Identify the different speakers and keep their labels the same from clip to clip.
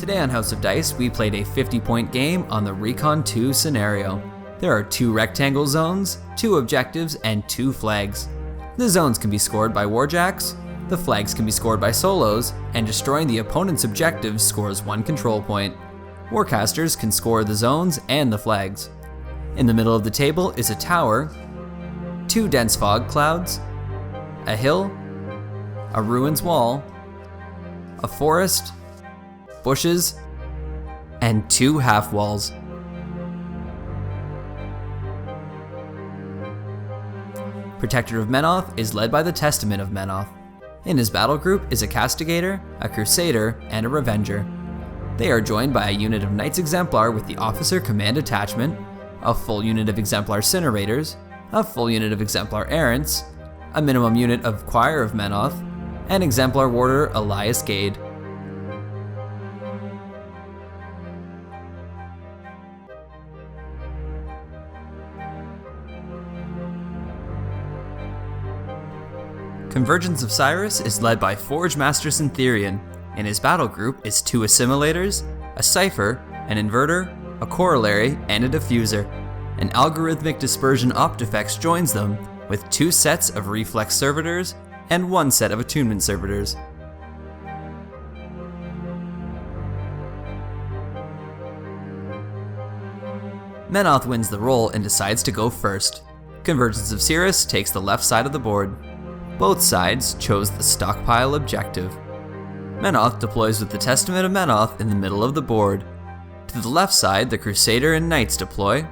Speaker 1: Today on House of Dice, we played a 50-point game on the Recon II scenario. There are 2 rectangle zones, 2 objectives, and 2 flags. The zones can be scored by warjacks, the flags can be scored by solos, and destroying the opponent's objectives scores 1 control point. Warcasters can score the zones and the flags. In the middle of the table is a tower, 2 dense fog clouds, a hill, a ruins wall, a forest, bushes, and 2 half walls. Protectorate of Menoth is led by the Testament of Menoth. In his battle group is a Castigator, a Crusader, and a Revenger. They are joined by a unit of Knights Exemplar with the Officer Command Attachment, a full unit of Exemplar Incinerators, a full unit of Exemplar Errants, a minimum unit of Choir of Menoth, and Exemplar Warder Elias Gade. Convergence of Cyriss is led by Forge Master Syntherion. In his battle group is 2 Assimilators, a Cipher, an Inverter, a Corollary, and a Diffuser. An Algorithmic Dispersion Optifex joins them, with 2 sets of Reflex Servitors and 1 set of Attunement Servitors. Menoth wins the roll and decides to go first. Convergence of Cyriss takes the left side of the board. Both sides chose the stockpile objective. Menoth deploys with the Testament of Menoth in the middle of the board. To the left side, the Crusader and Knights deploy.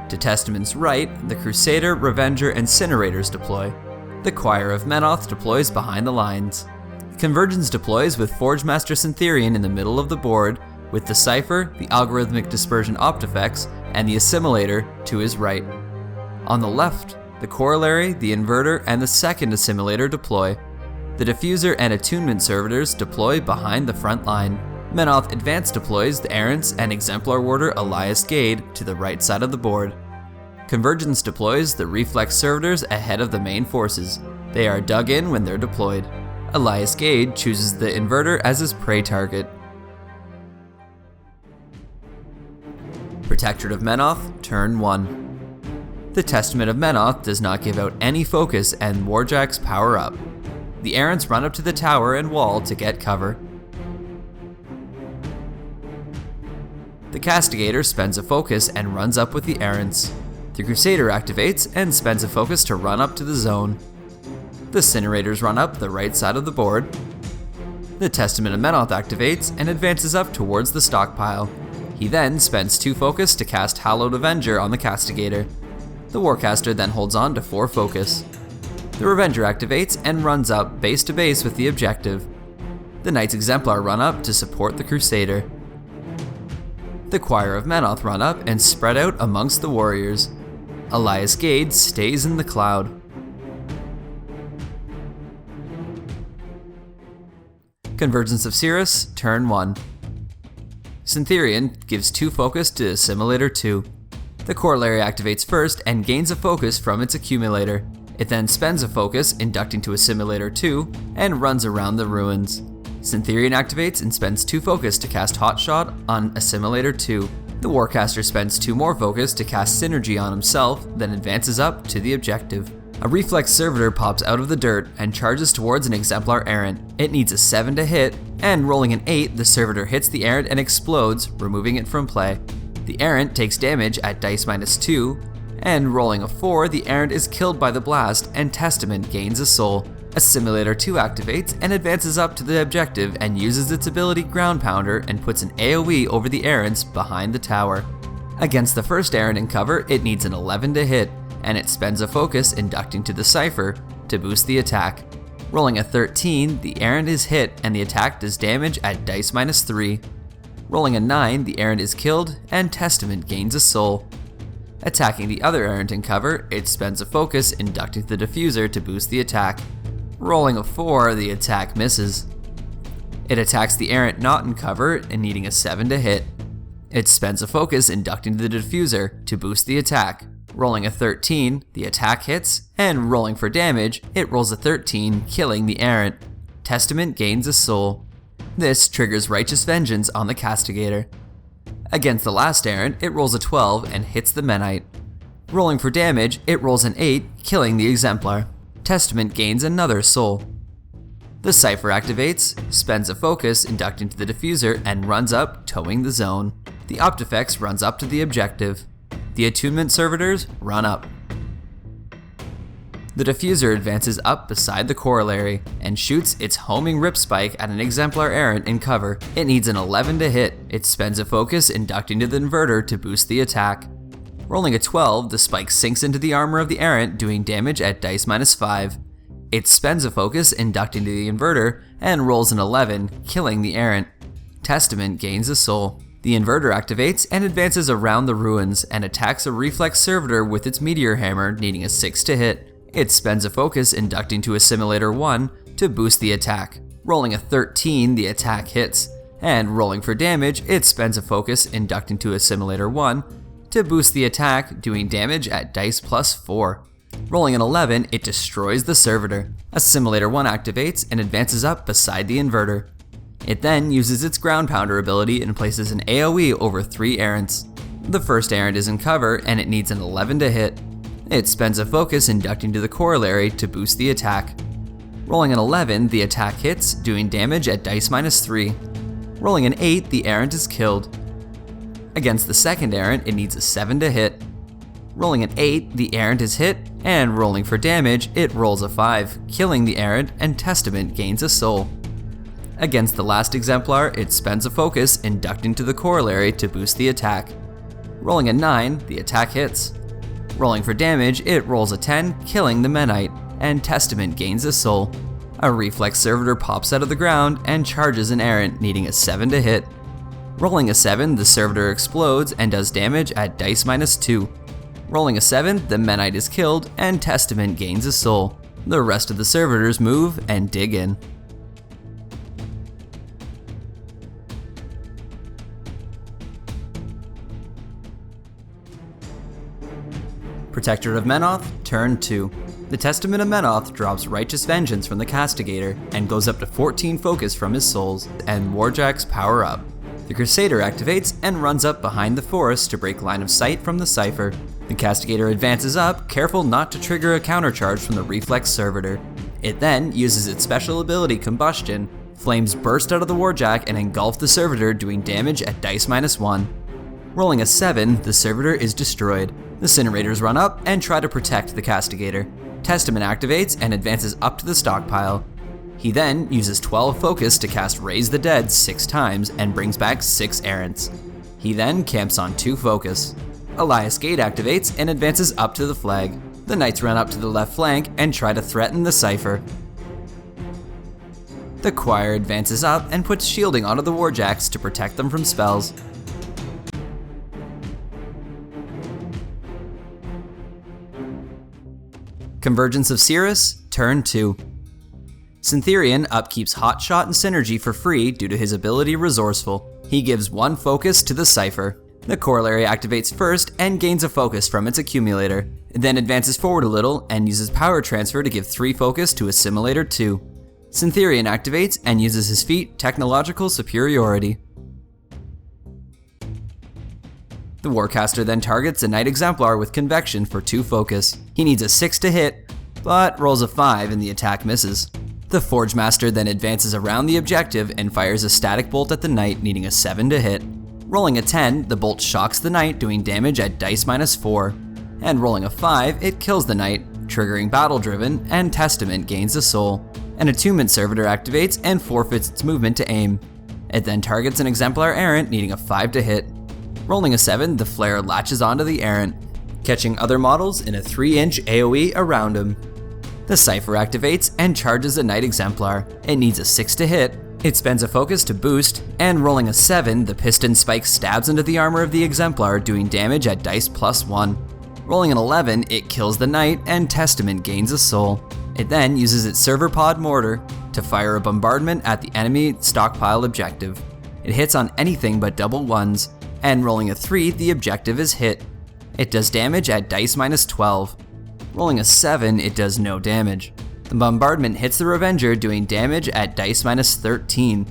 Speaker 1: To Testament's right, the Crusader, Revenger, and Incinerators deploy. The Choir of Menoth deploys behind the lines. Convergence deploys with Forge Master Syntherion in the middle of the board, with the Cipher, the Algorithmic Dispersion Optifex, and the Assimilator to his right. On the left, the Corollary, the Inverter, and the second Assimilator deploy. The Diffuser and Attunement Servitors deploy behind the front line. Menoth advance deploys the Errants and Exemplar Warder Elias Gade to the right side of the board. Convergence deploys the Reflex Servitors ahead of the main forces. They are dug in when they're deployed. Elias Gade chooses the Inverter as his prey target. Protectorate of Menoth, turn 1. The Testament of Menoth does not give out any focus and warjacks power up. The Errants run up to the tower and wall to get cover. The Castigator spends a focus and runs up with the Errants. The Crusader activates and spends a focus to run up to the zone. The Incinerators run up the right side of the board. The Testament of Menoth activates and advances up towards the stockpile. He then spends 2 focus to cast Hallowed Avenger on the Castigator. The Warcaster then holds on to 4 focus. The Revenger activates and runs up base to base with the objective. The Knights Exemplar run up to support the Crusader. The Choir of Menoth run up and spread out amongst the warriors. Elias Gade stays in the cloud. Convergence of Cyriss, turn 1. Syntherion gives 2 focus to Assimilator 2. The Corollary activates first and gains a focus from its accumulator. It then spends a focus, inducting to Assimilator 2, and runs around the ruins. Syntherion activates and spends 2 focus to cast Hotshot on Assimilator 2. The Warcaster spends 2 more focus to cast Synergy on himself, then advances up to the objective. A Reflex Servitor pops out of the dirt and charges towards an Exemplar Errant. It needs a 7 to hit, and rolling an 8, the Servitor hits the Errant and explodes, removing it from play. The Errant takes damage at dice -2, and rolling a 4, the Errant is killed by the blast and Testament gains a soul. Assimilator 2 activates and advances up to the objective and uses its ability Ground Pounder and puts an AoE over the Errants behind the tower. Against the first Errant in cover, it needs an 11 to hit, and it spends a focus inducting to the Cipher to boost the attack. Rolling a 13, the Errant is hit and the attack does damage at dice -3. Rolling a 9, the Errant is killed, and Testament gains a soul. Attacking the other Errant in cover, it spends a focus, inducting the Diffuser to boost the attack. Rolling a 4, the attack misses. It attacks the Errant not in cover and needing a 7 to hit. It spends a focus, inducting the Diffuser to boost the attack. Rolling a 13, the attack hits, and rolling for damage, it rolls a 13, killing the Errant. Testament gains a soul. This triggers Righteous Vengeance on the Castigator. Against the last errant, it rolls a 12 and hits the Menite. Rolling for damage, it rolls an 8, killing the Exemplar. Testament gains another soul. The Cipher activates, spends a focus, inducting to the Diffuser, and runs up, towing the zone. The Optifex runs up to the objective. The Attunement Servitors run up. The Diffuser advances up beside the Corollary and shoots its homing rip spike at an Exemplar errant in cover. It needs an 11 to hit. It spends a focus, inducting to the Inverter to boost the attack. Rolling a 12, the spike sinks into the armor of the errant, doing damage at dice -5. It spends a focus, inducting to the Inverter, and rolls an 11, killing the errant. Testament gains a soul. The Inverter activates and advances around the ruins and attacks a Reflex Servitor with its Meteor Hammer, needing a 6 to hit. It spends a focus, inducting to Assimilator 1 to boost the attack. Rolling a 13, the attack hits, and rolling for damage, it spends a focus, inducting to Assimilator 1 to boost the attack, doing damage at dice +4. Rolling an 11, it destroys the Servitor. Assimilator 1 activates and advances up beside the Inverter. It then uses its Ground Pounder ability and places an AoE over 3 errants. The first errant is in cover and it needs an 11 to hit. It spends a focus, inducting to the Corollary to boost the attack. Rolling an 11, the attack hits, doing damage at dice -3. Rolling an 8, the errant is killed. Against the second errant, it needs a 7 to hit. Rolling an 8, the errant is hit, and rolling for damage, it rolls a 5, killing the errant, and Testament gains a soul. Against the last Exemplar, it spends a focus, inducting to the Corollary to boost the attack. Rolling a 9, the attack hits. Rolling for damage, it rolls a 10, killing the Menite, and Testament gains a soul. A Reflex Servitor pops out of the ground and charges an errant, needing a 7 to hit. Rolling a 7, the Servitor explodes and does damage at dice -2. Rolling a 7, the Menite is killed, and Testament gains a soul. The rest of the Servitors move and dig in. Protectorate of Menoth, Turn 2. The Testament of Menoth drops Righteous Vengeance from the Castigator and goes up to 14 focus from his souls, and Warjacks power up. The Crusader activates and runs up behind the forest to break line of sight from the Cipher. The Castigator advances up, careful not to trigger a countercharge from the Reflex Servitor. It then uses its special ability Combustion. Flames burst out of the Warjack and engulf the Servitor, doing damage at dice -1. Rolling a 7, the Servitor is destroyed. The Incinerators run up and try to protect the Castigator. Testament activates and advances up to the stockpile. He then uses 12 focus to cast Raise the Dead 6 times and brings back 6 errants. He then camps on 2 focus. Elias Gate activates and advances up to the flag. The Knights run up to the left flank and try to threaten the Cipher. The Choir advances up and puts shielding onto the Warjacks to protect them from spells. Convergence of Cyriss, Turn 2. Syntherion upkeeps Hotshot and Synergy for free due to his ability Resourceful. He gives 1 focus to the Cipher. The Corollary activates first and gains a focus from its accumulator. It then advances forward a little and uses Power Transfer to give 3 focus to Assimilator 2. Syntherion activates and uses his feat Technological Superiority. The Warcaster then targets a Knight Exemplar with Convection for 2 focus. He needs a 6 to hit, but rolls a 5 and the attack misses. The Forge Master then advances around the objective and fires a static bolt at the Knight, needing a 7 to hit. Rolling a 10, the bolt shocks the Knight, doing damage at dice -4. And rolling a 5, it kills the Knight, triggering Battle Driven, and Testament gains a soul. An Attunement Servitor activates and forfeits its movement to aim. It then targets an Exemplar Errant, needing a 5 to hit. Rolling a 7, the Flare latches onto the Errant, catching other models in a 3-inch AoE around him. The Cipher activates and charges a Knight Exemplar. It needs a 6 to hit. It spends a focus to boost, and rolling a 7, the Piston Spike stabs into the armor of the Exemplar, doing damage at dice +1. Rolling an 11, it kills the Knight, and Testament gains a soul. It then uses its Server Pod Mortar to fire a bombardment at the enemy stockpile objective. It hits on anything but double 1s, and rolling a 3, the objective is hit. It does damage at dice -12. Rolling a 7, it does no damage. The bombardment hits the Revenger, doing damage at dice -13.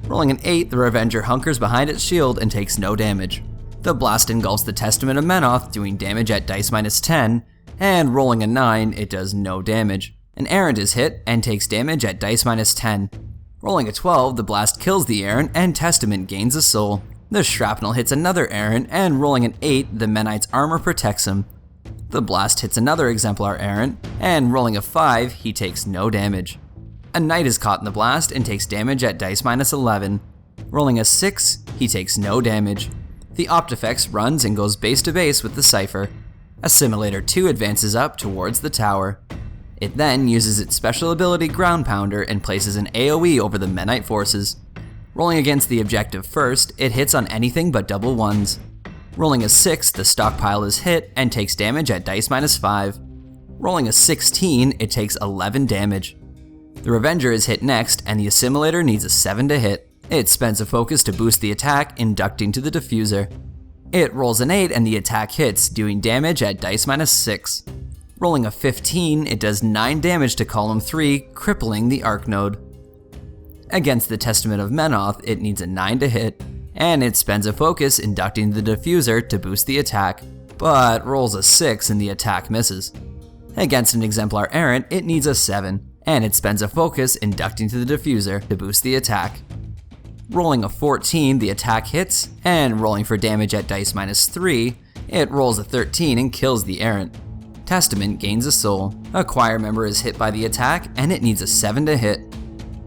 Speaker 1: Rolling an 8, the Revenger hunkers behind its shield and takes no damage. The blast engulfs the Testament of Menoth, doing damage at dice -10, and rolling a 9, it does no damage. An errant is hit and takes damage at dice -10. Rolling a 12, the blast kills the errant and Testament gains a soul. The shrapnel hits another errant, and rolling an 8, the Menite's armor protects him. The blast hits another exemplar errant, and rolling a 5, he takes no damage. A knight is caught in the blast and takes damage at dice -11. Rolling a 6, he takes no damage. The Optifex runs and goes base to base with the Cipher. Assimilator 2 advances up towards the tower. It then uses its special ability Ground Pounder and places an AoE over the Menite forces. Rolling against the objective first, it hits on anything but double ones. Rolling a 6, the stockpile is hit and takes damage at dice -5. Rolling a 16, it takes 11 damage. The Revenger is hit next, and the Assimilator needs a 7 to hit. It spends a focus to boost the attack, inducting to the Diffuser. It rolls an 8 and the attack hits, doing damage at dice -6. Rolling a 15, it does 9 damage to column 3, crippling the Arc Node. Against the Testament of Menoth, it needs a 9 to hit, and it spends a focus inducting the Diffuser to boost the attack, but rolls a 6 and the attack misses. Against an Exemplar Errant, it needs a 7, and it spends a focus inducting to the Diffuser to boost the attack. Rolling a 14, the attack hits, and rolling for damage at dice -3, it rolls a 13 and kills the Errant. Testament gains a soul. A choir member is hit by the attack, and it needs a 7 to hit.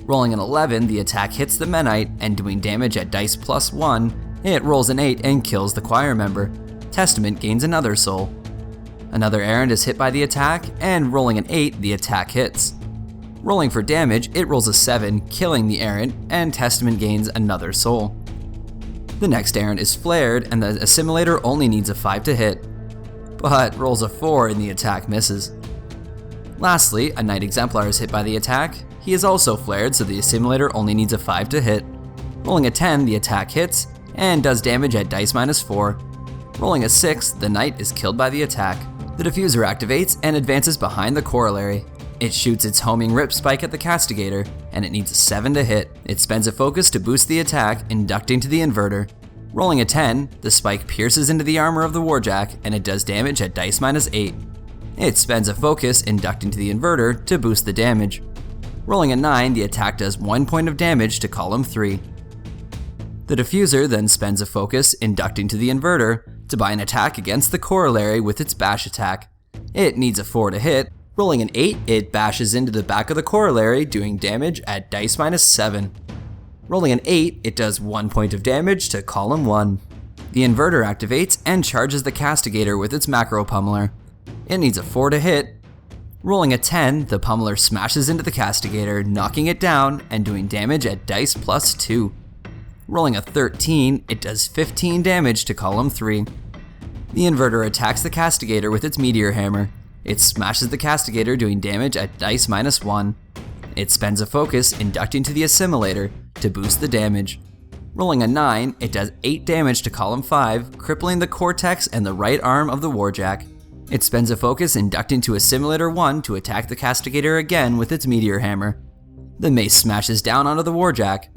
Speaker 1: Rolling an 11, the attack hits the Menite, and doing damage at dice +1, it rolls an 8 and kills the choir member. Testament gains another soul. Another errant is hit by the attack, and rolling an 8, the attack hits. Rolling for damage, it rolls a 7, killing the errant, and Testament gains another soul. The next errant is flared, and the Assimilator only needs a 5 to hit, but rolls a 4 and the attack misses. Lastly, a Knight Exemplar is hit by the attack. He is also flared, so the Assimilator only needs a 5 to hit. Rolling a 10, the attack hits, and does damage at dice -4. Rolling a 6, the Knight is killed by the attack. The Diffuser activates and advances behind the Corollary. It shoots its homing rip spike at the Castigator, and it needs a 7 to hit. It spends a focus to boost the attack, inducting to the Inverter. Rolling a 10, the spike pierces into the armor of the Warjack, and it does damage at dice -8. It spends a focus, inducting to the Inverter, to boost the damage. Rolling a 9, the attack does 1 point of damage to column 3. The Diffuser then spends a focus, inducting to the Inverter, to buy an attack against the Corollary with its bash attack. It needs a 4 to hit. Rolling an 8, it bashes into the back of the Corollary, doing damage at dice -7. Rolling an 8, it does 1 point of damage to column 1. The Inverter activates and charges the Castigator with its Macro Pummeler. It needs a 4 to hit. Rolling a 10, the Pummeler smashes into the Castigator, knocking it down and doing damage at dice +2. Rolling a 13, it does 15 damage to column 3. The Inverter attacks the Castigator with its Meteor Hammer. It smashes the Castigator, doing damage at dice -1. It spends a focus, inducting to the Assimilator, to boost the damage. Rolling a 9, it does 8 damage to column 5, crippling the cortex and the right arm of the Warjack. It spends a focus, inducting to Assimilator 1 to attack the Castigator again with its Meteor Hammer. The mace smashes down onto the Warjack.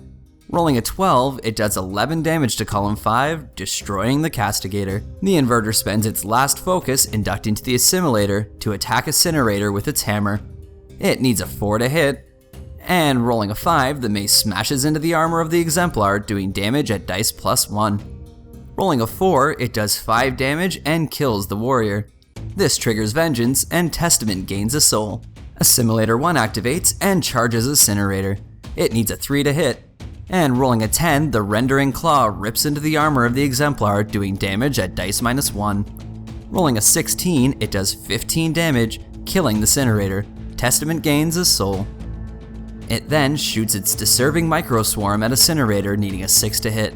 Speaker 1: Rolling a 12, it does 11 damage to column 5, destroying the Castigator. The Inverter spends its last focus, inducting to the Assimilator, to attack Incinerator with its hammer. It needs a 4 to hit, and rolling a 5, the mace smashes into the armor of the Exemplar, doing damage at dice +1. Rolling a 4, it does 5 damage and kills the warrior. This triggers Vengeance, and Testament gains a soul. Assimilator 1 activates and charges Incinerator. It needs a 3 to hit, and rolling a 10, the Rendering Claw rips into the armor of the Exemplar, doing damage at dice -1. Rolling a 16, it does 15 damage, killing the Incinerator. Testament gains a soul. It then shoots its Deserving Microswarm at Incinerator, needing a 6 to hit.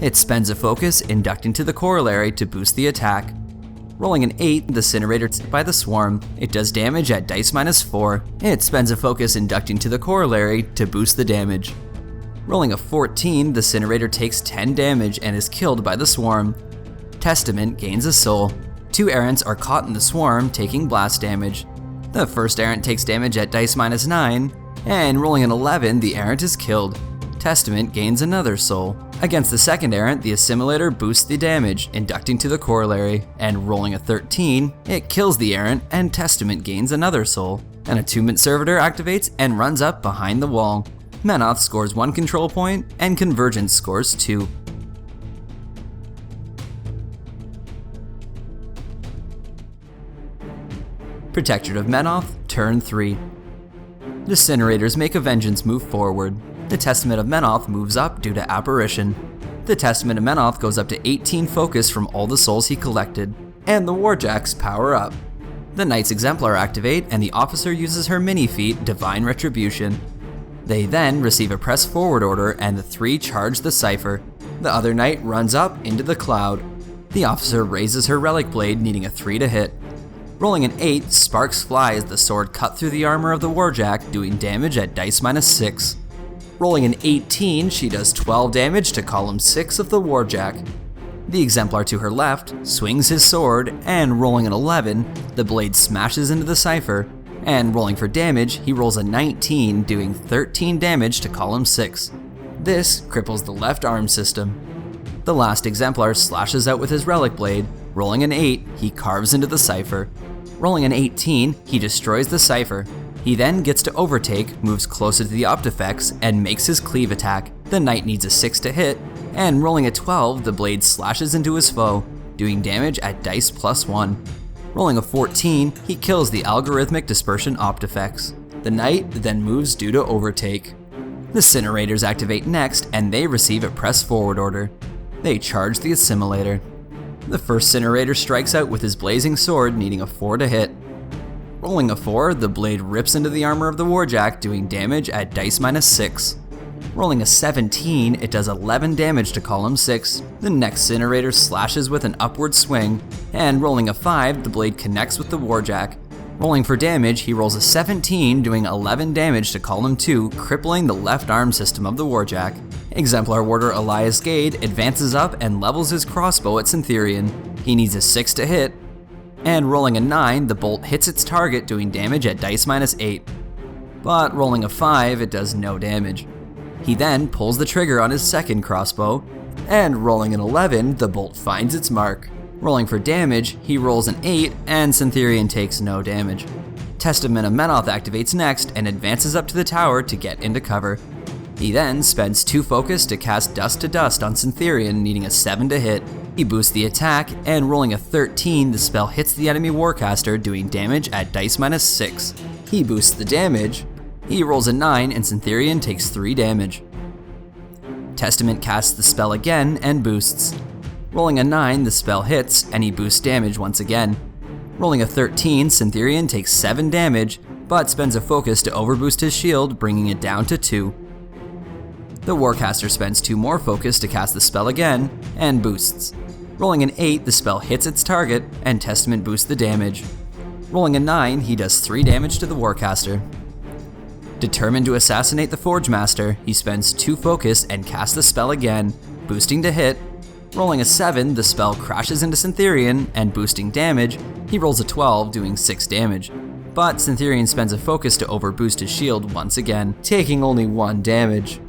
Speaker 1: It spends a focus, inducting to the Corollary to boost the attack. Rolling an 8, the Incinerator is hit by the Swarm. It does damage at dice -4. It spends a focus, inducting to the Corollary to boost the damage. Rolling a 14, the Incinerator takes 10 damage and is killed by the Swarm. Testament gains a soul. 2 errants are caught in the Swarm, taking blast damage. The first errant takes damage at dice -9, and rolling an 11, the errant is killed. Testament gains another soul. Against the second errant, the Assimilator boosts the damage, inducting to the Corollary, and rolling a 13, it kills the errant, and Testament gains another soul. An Attunement Servitor activates and runs up behind the wall. Menoth scores 1 control point, and Convergence scores 2. Protectorate of Menoth, turn 3. Incinerators make a vengeance move forward. The Testament of Menoth moves up due to Apparition. The Testament of Menoth goes up to 18 focus from all the souls he collected, and the Warjacks power up. The Knight's Exemplar activate, and the officer uses her mini-feat, Divine Retribution. They then receive a press forward order, and the 3 charge the Cipher. The other Knight runs up into the cloud. The officer raises her Relic Blade, needing a 3 to hit. Rolling an 8, sparks fly as the sword cut through the armor of the Warjack, doing damage at dice -6. Rolling an 18, she does 12 damage to column 6 of the Warjack. The Exemplar to her left swings his sword, and rolling an 11, the blade smashes into the Cipher, and rolling for damage, he rolls a 19, doing 13 damage to column 6. This cripples the left arm system. The last Exemplar slashes out with his Relic Blade. Rolling an 8, he carves into the Cipher. Rolling an 18, he destroys the Cipher. He then gets to overtake, moves closer to the Optifex, and makes his cleave attack. The Knight needs a 6 to hit, and rolling a 12, the blade slashes into his foe, doing damage at dice +1. Rolling a 14, he kills the Algorithmic Dispersion Optifex. The Knight then moves due to overtake. The Incinerators activate next, and they receive a press forward order. They charge the Assimilator. The first Incinerator strikes out with his blazing sword, needing a 4 to hit. Rolling a 4, the blade rips into the armor of the Warjack, doing damage at dice -6. Rolling a 17, it does 11 damage to column 6. The next Incinerator slashes with an upward swing, and rolling a 5, the blade connects with the Warjack. Rolling for damage, he rolls a 17, doing 11 damage to column 2, crippling the left arm system of the Warjack. Exemplar Warder Elias Gade advances up and levels his crossbow at Syntherion. He needs a 6 to hit, and rolling a 9, the bolt hits its target, doing damage at dice -8. But rolling a 5, it does no damage. He then pulls the trigger on his second crossbow, and rolling an 11, the bolt finds its mark. Rolling for damage, he rolls an 8, and Syntherion takes no damage. Testament of Menoth activates next and advances up to the tower to get into cover. He then spends 2 focus to cast Dust to Dust on Syntherion, needing a 7 to hit. He boosts the attack, and rolling a 13, the spell hits the enemy Warcaster, doing damage at dice -6. He boosts the damage. He rolls a 9, and Syntherion takes 3 damage. Testament casts the spell again and boosts. Rolling a 9, the spell hits, and he boosts damage once again. Rolling a 13, Syntherion takes 7 damage, but spends a focus to overboost his shield, bringing it down to 2. The Warcaster spends 2 more focus to cast the spell again, and boosts. Rolling an 8, the spell hits its target, and Testament boosts the damage. Rolling a 9, he does 3 damage to the Warcaster. Determined to assassinate the Forge Master, he spends 2 focus and casts the spell again, boosting to hit. Rolling a 7, the spell crashes into Syntherion, and boosting damage, he rolls a 12, doing 6 damage. But Syntherion spends a focus to overboost his shield once again, taking only 1 damage.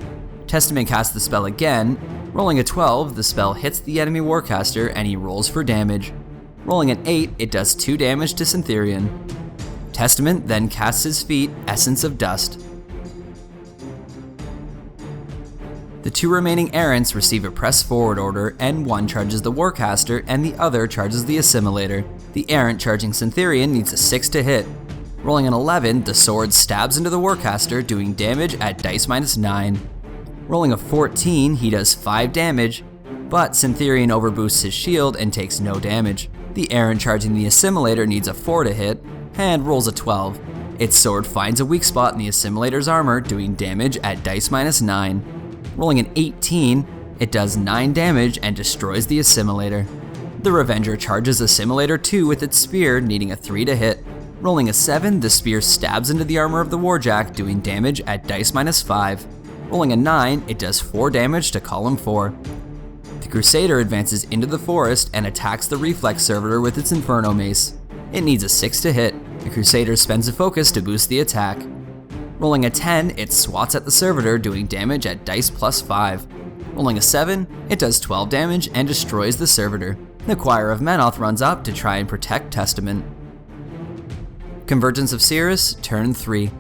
Speaker 1: Testament casts the spell again. Rolling a 12, the spell hits the enemy Warcaster, and he rolls for damage. Rolling an 8, it does 2 damage to Syntherion. Testament then casts his feat, Essence of Dust. The 2 remaining errants receive a press forward order, and one charges the Warcaster and the other charges the Assimilator. The errant charging Syntherion needs a 6 to hit. Rolling an 11, the sword stabs into the Warcaster, doing damage at dice -9. Rolling a 14, he does 5 damage, but Syntherion overboosts his shield and takes no damage. The errant charging the Assimilator needs a 4 to hit, and rolls a 12. Its sword finds a weak spot in the Assimilator's armor, doing damage at dice -9. Rolling an 18, it does 9 damage and destroys the Assimilator. The Revenger charges Assimilator 2 with its spear, needing a 3 to hit. Rolling a 7, the spear stabs into the armor of the Warjack, doing damage at dice -5. Rolling a 9, it does 4 damage to column 4. The Crusader advances into the forest and attacks the Reflex Servitor with its Inferno Mace. It needs a 6 to hit. The Crusader spends a focus to boost the attack. Rolling a 10, it swats at the Servitor, doing damage at dice +5. Rolling a 7, it does 12 damage and destroys the Servitor. The Choir of Menoth runs up to try and protect Testament. Convergence of Cyriss, turn 3.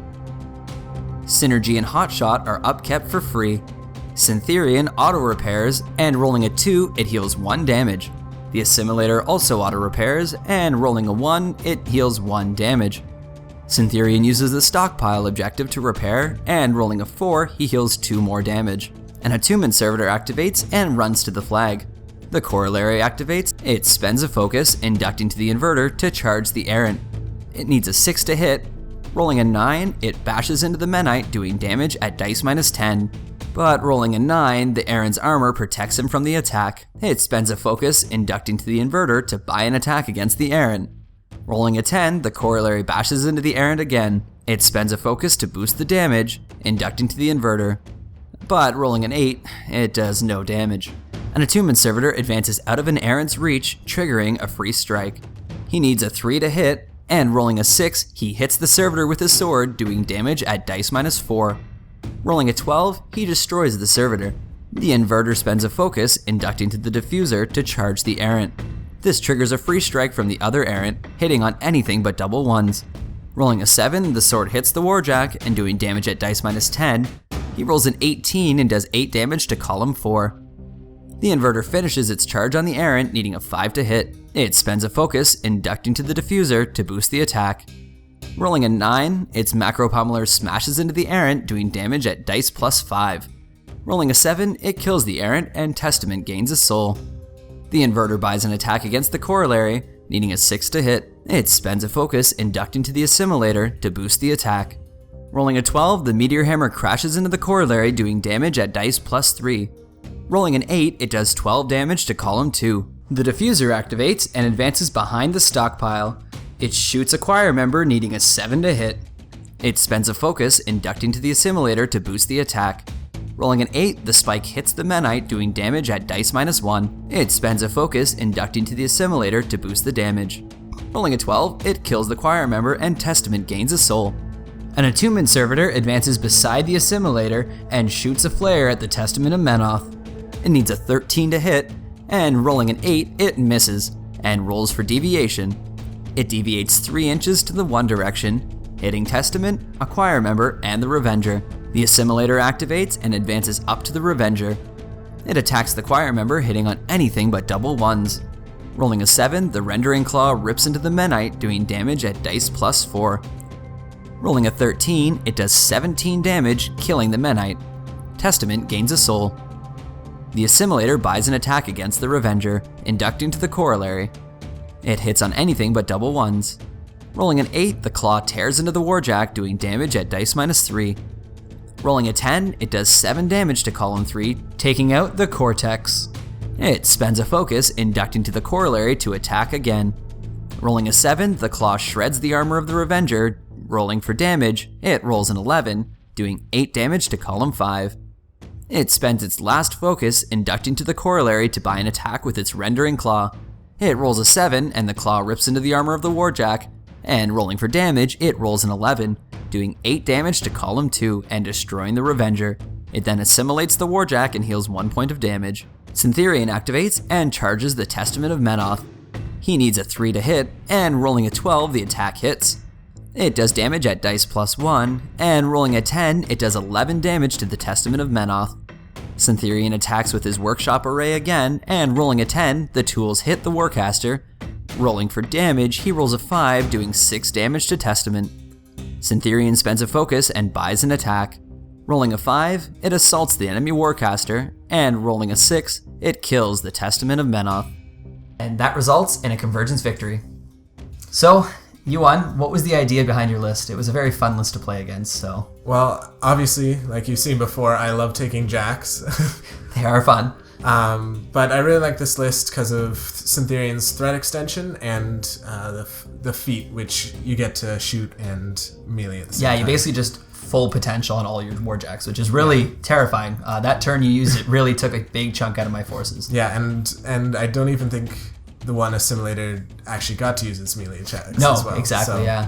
Speaker 1: Synergy and Hotshot are upkept for free. Syntherion auto-repairs, and rolling a 2, it heals 1 damage. The Assimilator also auto-repairs, and rolling a 1, it heals 1 damage. Syntherion uses the Stockpile objective to repair, and rolling a 4, he heals 2 more damage. An Attunement Servitor activates and runs to the flag. The Corollary activates, it spends a focus, inducting to the Inverter to charge the Errant. It needs a 6 to hit. Rolling a 9, it bashes into the Menite, doing damage at dice -10. But rolling a 9, the Errant's armor protects him from the attack. It spends a focus, inducting to the Inverter to buy an attack against the Errant. Rolling a 10, the Corollary bashes into the Errant again. It spends a focus to boost the damage, inducting to the Inverter. But rolling an 8, it does no damage. An Attunement Servitor advances out of an Errant's reach, triggering a free strike. He needs a 3 to hit, and rolling a 6, he hits the Servitor with his sword, doing damage at dice -4. Rolling a 12, he destroys the Servitor. The Inverter spends a focus, inducting to the Diffuser to charge the Errant. This triggers a free strike from the other Errant, hitting on anything but double ones. Rolling a 7, the sword hits the Warjack, and doing damage at dice -10. He rolls an 18 and does 8 damage to column 4. The Inverter finishes its charge on the Errant, needing a 5 to hit. It spends a focus, inducting to the Diffuser to boost the attack. Rolling a 9, its Macro Pummeler smashes into the Errant, doing damage at dice +5. Rolling a 7, it kills the Errant, and Testament gains a soul. The Inverter buys an attack against the Corollary, needing a 6 to hit. It spends a focus, inducting to the Assimilator to boost the attack. Rolling a 12, the Meteor Hammer crashes into the Corollary, doing damage at dice +3. Rolling an 8, it does 12 damage to column 2. The Diffuser activates and advances behind the Stockpile. It shoots a choir member, needing a 7 to hit. It spends a focus, inducting to the Assimilator to boost the attack. Rolling an 8, the spike hits the Menite, doing damage at dice -1. It spends a focus, inducting to the Assimilator to boost the damage. Rolling a 12, it kills the choir member, and Testament gains a soul. An Attunement Servitor advances beside the Assimilator and shoots a flare at the Testament of Menoth. It needs a 13 to hit, and rolling an 8, it misses, and rolls for deviation. It deviates 3 inches to the one direction, hitting Testament, a choir member, and the Revenger. The Assimilator activates and advances up to the Revenger. It attacks the choir member, hitting on anything but double ones. Rolling a 7, the Rendering Claw rips into the Menite, doing damage at dice +4. Rolling a 13, it does 17 damage, killing the Menite. Testament gains a soul. The Assimilator buys an attack against the Revenger, inducting to the Corollary. It hits on anything but double ones. Rolling an 8, the Claw tears into the Warjack, doing damage at dice -3. Rolling a 10, it does 7 damage to column 3, taking out the Cortex. It spends a focus, inducting to the Corollary to attack again. Rolling a 7, the Claw shreds the armor of the Revenger. Rolling for damage, it rolls an 11, doing 8 damage to column 5. It spends its last focus, inducting to the Corollary to buy an attack with its Rendering Claw. It rolls a 7, and the Claw rips into the armor of the Warjack, and rolling for damage, it rolls an 11, doing 8 damage to column 2 and destroying the Revenger. It then assimilates the Warjack and heals 1 point of damage. Syntherion activates and charges the Testament of Menoth. He needs a 3 to hit, and rolling a 12, the attack hits. It does damage at dice +1, and rolling a 10, it does 11 damage to the Testament of Menoth. Syntherion attacks with his Workshop Array again, and rolling a 10, the tools hit the Warcaster. Rolling for damage, he rolls a 5, doing 6 damage to Testament. Syntherion spends a focus and buys an attack. Rolling a 5, it assaults the enemy Warcaster, and rolling a 6, it kills the Testament of Menoth. And that results in a Convergence victory. So, you won. What was the idea behind your list? It was a very fun list to play against, so.
Speaker 2: Well, obviously, like you've seen before, I love taking jacks.
Speaker 1: They are fun.
Speaker 2: But I really like this list because of Syntherian's threat extension and the feat, which you get to shoot and melee at the same time.
Speaker 1: Yeah, you basically just full potential on all your Warjacks, which is really terrifying. That turn you used, it really took a big chunk out of my forces.
Speaker 2: Yeah, and I don't even think the one Assimilator actually got to use its melee checks
Speaker 1: No,
Speaker 2: as well.
Speaker 1: exactly,
Speaker 2: so,
Speaker 1: yeah.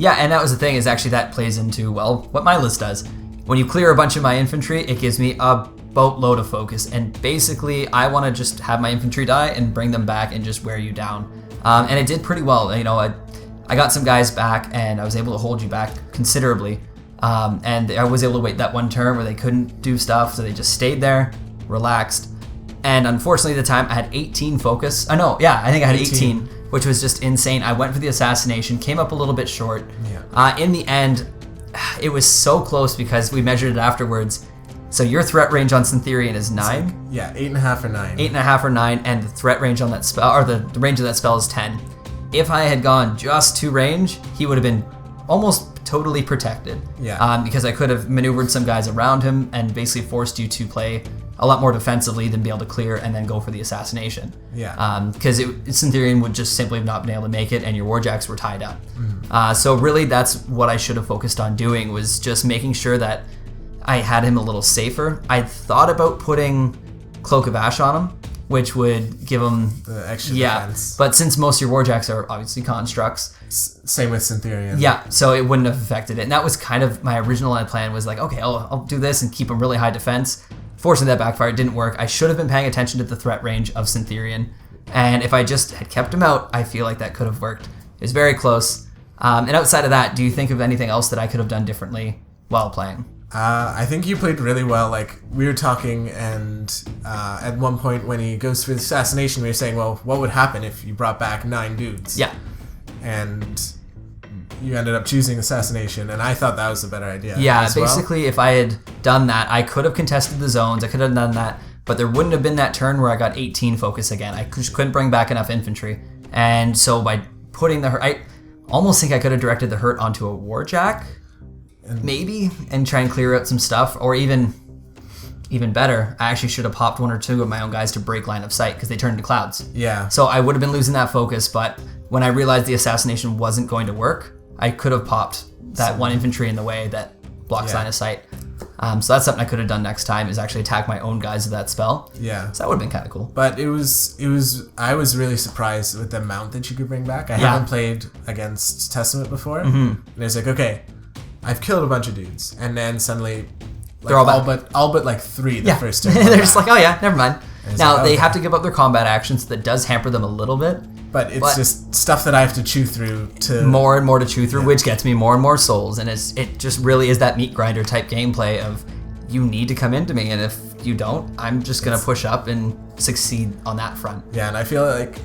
Speaker 1: Yeah, and that was the thing, is actually that plays into, well, what my list does. When you clear a bunch of my infantry, it gives me a boatload of focus, and basically I want to just have my infantry die and bring them back and just wear you down. And it did pretty well. You know, I got some guys back, and I was able to hold you back considerably. And I was able to wait that one turn where they couldn't do stuff, so they just stayed there, relaxed. And unfortunately, at the time, I had 18 focus. I think I had 18, which was just insane. I went for the assassination, came up a little bit short.
Speaker 2: Yeah.
Speaker 1: In the end, it was so close because we measured it afterwards. So your threat range on Syntherion is 9.
Speaker 2: Like, yeah, 8.5 or 9.
Speaker 1: 8.5 or 9, and the threat range on that spell, or the range of that spell is 10. If I had gone just to range, he would have been almost totally protected.
Speaker 2: Yeah.
Speaker 1: Because I could have maneuvered some guys around him and basically forced you to play a lot more defensively than be able to clear and then go for the assassination.
Speaker 2: Yeah.
Speaker 1: Because Syntherion would just simply have not been able to make it, and your Warjacks were tied up. So really, that's what I should have focused on doing, was just making sure that I had him a little safer. I thought about putting Cloak of Ash on him, which would give him
Speaker 2: the extra defense.
Speaker 1: But since most of your Warjacks are obviously constructs,
Speaker 2: same with Syntherion.
Speaker 1: Yeah, so it wouldn't have affected it. And that was kind of my original plan, was like, okay, I'll do this and keep him really high defense. Fortunately, that backfired. It didn't work. I should have been paying attention to the threat range of Syntherion, and if I just had kept him out, I feel like that could have worked. It was very close. And outside of that, do you think of anything else that I could have done differently while playing?
Speaker 2: I think you played really well. Like, we were talking, and at one point when he goes for the assassination, we were saying, well, what would happen if you brought back 9 dudes?
Speaker 1: Yeah.
Speaker 2: And you ended up choosing assassination, and I thought that was a better idea.
Speaker 1: Yeah, basically, if I had done that, I could have contested the zones, I could have done that, but there wouldn't have been that turn where I got 18 focus again. I just couldn't bring back enough infantry. And so by putting the hurt, I almost think I could have directed the hurt onto a Warjack, maybe, and try and clear out some stuff, or even better, I actually should have popped 1 or 2 of my own guys to break line of sight because they turned to clouds.
Speaker 2: Yeah.
Speaker 1: So I would have been losing that focus, but when I realized the assassination wasn't going to work, I could have popped that one infantry in the way that blocks line of sight. So that's something I could have done next time, is actually attack my own guys with that spell.
Speaker 2: Yeah.
Speaker 1: So that would have been kind of cool.
Speaker 2: But I was really surprised with the amount that you could bring back. I haven't played against Testament before. And it was like, okay, I've killed a bunch of dudes, and then suddenly, like,
Speaker 1: they're
Speaker 2: all but like 3 the first turn.
Speaker 1: They're just like, oh yeah, never mind. Now,
Speaker 2: like,
Speaker 1: they
Speaker 2: okay.
Speaker 1: have to give up their combat actions, so that does hamper them a little bit.
Speaker 2: But it's just stuff that I have to chew through to...
Speaker 1: More and more to chew through, which gets me more and more souls, and it just really is that meat grinder type gameplay of, you need to come into me, and if you don't, I'm just going to push up and succeed on that front.
Speaker 2: Yeah, and I feel like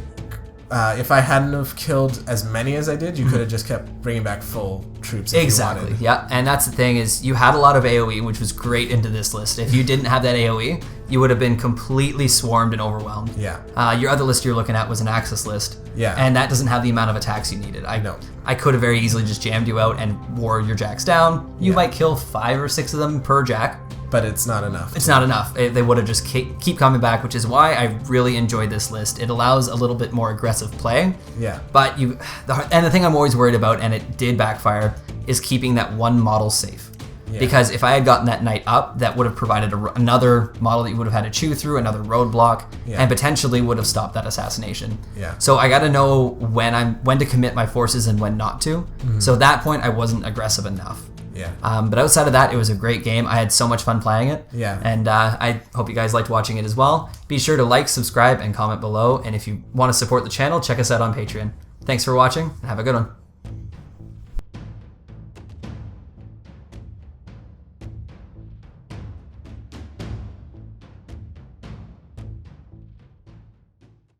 Speaker 2: if I hadn't have killed as many as I did, you could have just kept bringing back full troops if you wanted.
Speaker 1: Yeah, and that's the thing, is you had a lot of AoE, which was great into this list. If you didn't have that AoE, you would have been completely swarmed and overwhelmed.
Speaker 2: Yeah.
Speaker 1: Your other list you're looking at was an Axis list.
Speaker 2: Yeah.
Speaker 1: And that doesn't have the amount of attacks you needed. I could have very easily just jammed you out and wore your jacks down. You might kill 5 or 6 of them per jack.
Speaker 2: But it's not enough.
Speaker 1: It's not enough. They would have just keep coming back, which is why I really enjoyed this list. It allows a little bit more aggressive play.
Speaker 2: Yeah.
Speaker 1: But the thing I'm always worried about, and it did backfire, is keeping that one model safe. Yeah. Because if I had gotten that knight up, that would have provided another model that you would have had to chew through, another roadblock, and potentially would have stopped that assassination.
Speaker 2: Yeah.
Speaker 1: So I got to know when to commit my forces and when not to. So at that point, I wasn't aggressive enough.
Speaker 2: Yeah.
Speaker 1: But outside of that, it was a great game. I had so much fun playing it.
Speaker 2: Yeah.
Speaker 1: And I hope you guys liked watching it as well. Be sure to like, subscribe, and comment below. And if you want to support the channel, check us out on Patreon. Thanks for watching, and have a good one.